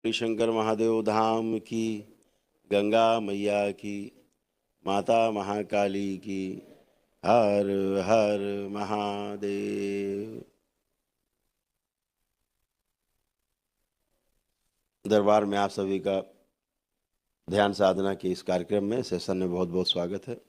श्री शंकर महादेव धाम की, गंगा मैया की, माता महाकाली की, हर हर महादेव। दरबार में आप सभी का ध्यान साधना के इस कार्यक्रम में सेशन में बहुत बहुत स्वागत है।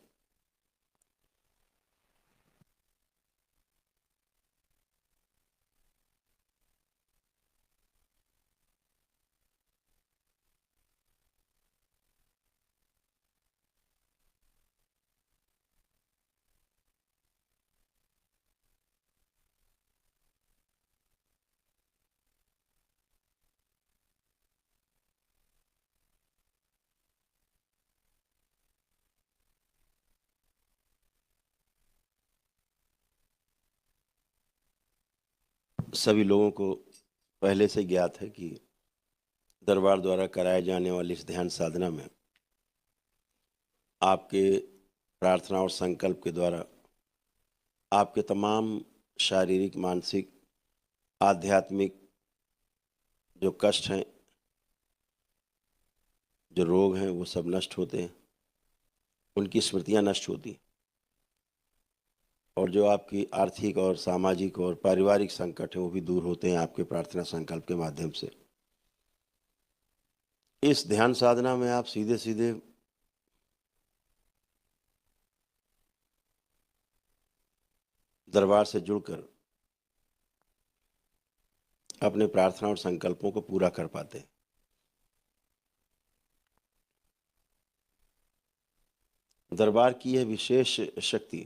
सभी लोगों को पहले से ज्ञात है कि दरबार द्वारा कराए जाने वाली इस ध्यान साधना में आपके प्रार्थना और संकल्प के द्वारा आपके तमाम शारीरिक, मानसिक, आध्यात्मिक जो कष्ट हैं, जो रोग हैं, वो सब नष्ट होते हैं, उनकी स्मृतियां नष्ट होती हैं और जो आपकी आर्थिक और सामाजिक और पारिवारिक संकट हैं वो भी दूर होते हैं आपके प्रार्थना संकल्प के माध्यम से। इस ध्यान साधना में आप सीधे सीधे दरबार से जुड़कर अपने प्रार्थना और संकल्पों को पूरा कर पाते हैं। दरबार की यह विशेष शक्ति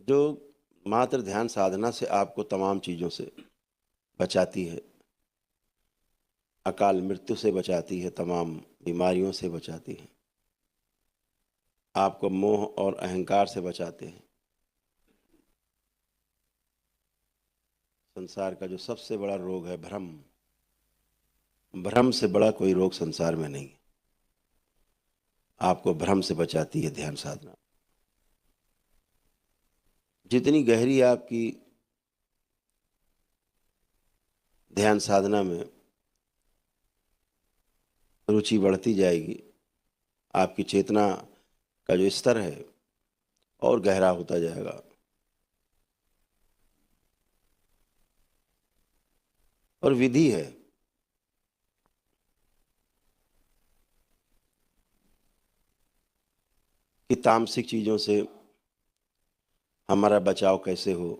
जो मात्र ध्यान साधना से आपको तमाम चीज़ों से बचाती है, अकाल मृत्यु से बचाती है, तमाम बीमारियों से बचाती है, आपको मोह और अहंकार से बचाते हैं। संसार का जो सबसे बड़ा रोग है भ्रम, भ्रम से बड़ा कोई रोग संसार में नहीं है। आपको भ्रम से बचाती है ध्यान साधना। जितनी गहरी आपकी ध्यान साधना में रुचि बढ़ती जाएगी, आपकी चेतना का जो स्तर है और गहरा होता जाएगा। और विधि है कि तामसिक चीज़ों से हमारा बचाव कैसे हो।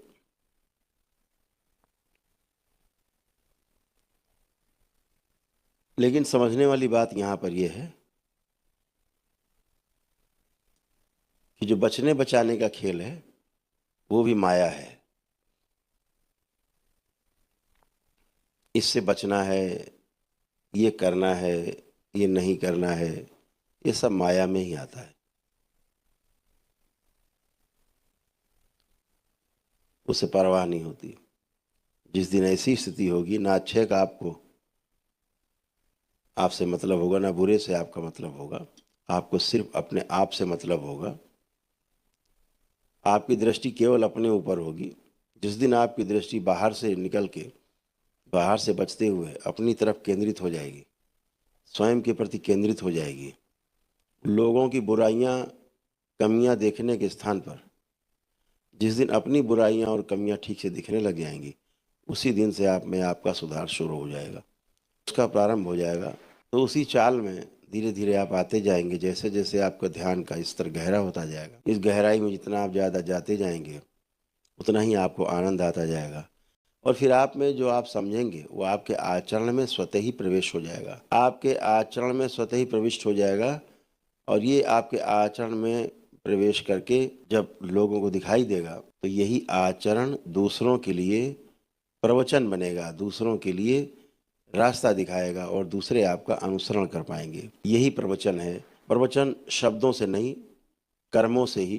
लेकिन समझने वाली बात यहाँ पर यह है कि जो बचने बचाने का खेल है वो भी माया है। इससे बचना है, ये करना है, ये नहीं करना है, ये सब माया में ही आता है। उसे परवाह नहीं होती। जिस दिन ऐसी स्थिति होगी, ना अच्छे का आपसे मतलब होगा, ना बुरे से आपका मतलब होगा, आपको सिर्फ अपने आप से मतलब होगा। आपकी दृष्टि केवल अपने ऊपर होगी। जिस दिन आपकी दृष्टि बाहर से निकल के, बाहर से बचते हुए अपनी तरफ केंद्रित हो जाएगी, स्वयं के प्रति केंद्रित हो जाएगी, लोगों की बुराइयां, कमियां देखने के स्थान पर जिस दिन अपनी बुराइयां और कमियां ठीक से दिखने लग जाएंगी, उसी दिन से आप में आपका सुधार शुरू हो जाएगा, उसका प्रारंभ हो जाएगा। तो उसी चाल में धीरे धीरे आप आते जाएंगे। जैसे जैसे आपका ध्यान का स्तर गहरा होता जाएगा, इस गहराई में जितना आप ज़्यादा जाते जाएंगे उतना ही आपको आनंद आता जाएगा। और फिर आप में जो आप समझेंगे वो आपके आचरण में स्वतः ही प्रवेश हो जाएगा, आपके आचरण में स्वतः ही प्रविष्ट हो जाएगा। और ये आपके आचरण में प्रवेश करके जब लोगों को दिखाई देगा तो यही आचरण दूसरों के लिए प्रवचन बनेगा, दूसरों के लिए रास्ता दिखाएगा और दूसरे आपका अनुसरण कर पाएंगे। यही प्रवचन है। प्रवचन शब्दों से नहीं, कर्मों से ही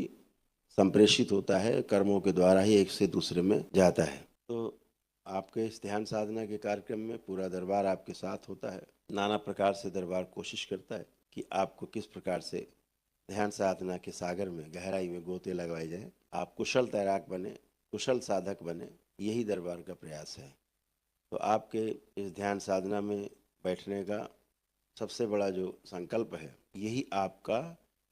संप्रेषित होता है, कर्मों के द्वारा ही एक से दूसरे में जाता है। तो आपके इस ध्यान साधना के कार्यक्रम में पूरा दरबार आपके साथ होता है। नाना प्रकार से दरबार कोशिश करता है कि आपको किस प्रकार से ध्यान साधना के सागर में गहराई में गोते लगवाए जाए, आप कुशल तैराक बने, कुशल साधक बने। यही दरबार का प्रयास है। तो आपके इस ध्यान साधना में बैठने का सबसे बड़ा जो संकल्प है, यही आपका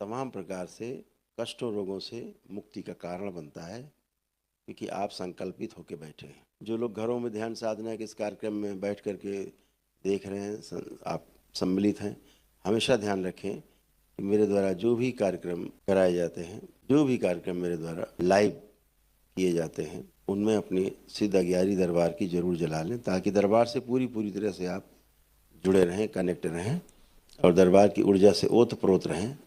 तमाम प्रकार से कष्ट और रोगों से मुक्ति का कारण बनता है, क्योंकि आप संकल्पित होकर बैठे हैं। जो लोग घरों में ध्यान साधना के इस कार्यक्रम में बैठ करके देख रहे हैं, आप सम्मिलित हैं, हमेशा ध्यान रखें कि मेरे द्वारा जो भी कार्यक्रम कराए जाते हैं, जो भी कार्यक्रम मेरे द्वारा लाइव किए जाते हैं, उनमें अपनी सिद्ध अज्ञारी दरबार की जरूर जला लें, ताकि दरबार से पूरी तरह से आप जुड़े रहें, कनेक्ट रहें और दरबार की ऊर्जा से ओतप्रोत रहें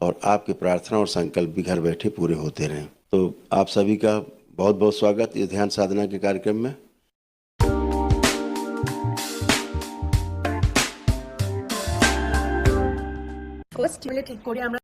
और आपकी प्रार्थना और संकल्प भी घर बैठे पूरे होते रहें। तो आप सभी का बहुत बहुत स्वागत इस ध्यान साधना के कार्यक्रम में। ফার্স্ট মিলে ঠিক করে আমরা